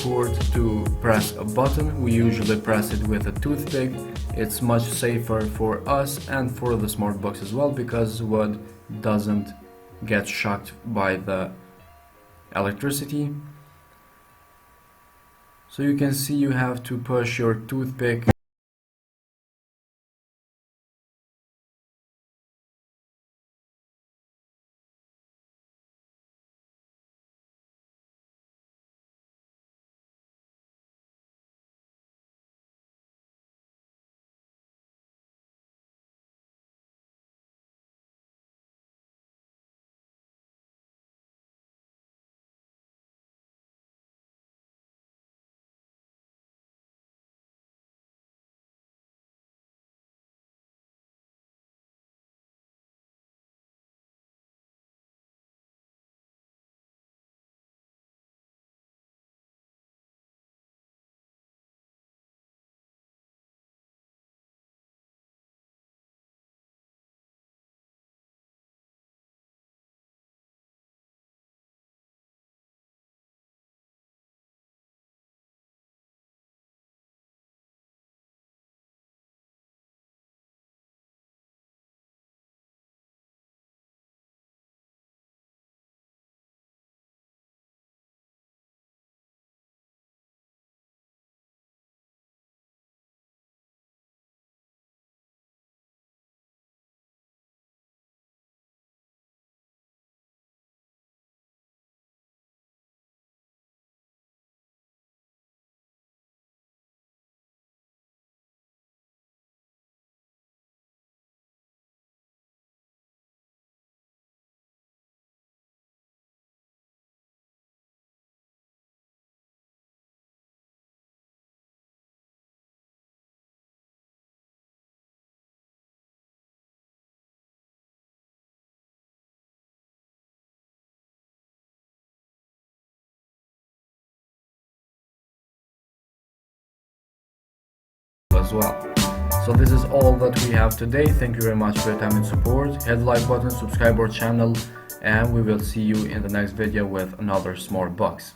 support to press a button. We usually press it with a toothpick. It's much safer for us and for the smart box as well, because wood doesn't get shocked by the electricity. So you can see you have to push your toothpick as well. So this is all that we have today. Thank you very much for your time and support. Hit the like button, subscribe our channel, and we will see you in the next video with another smart box.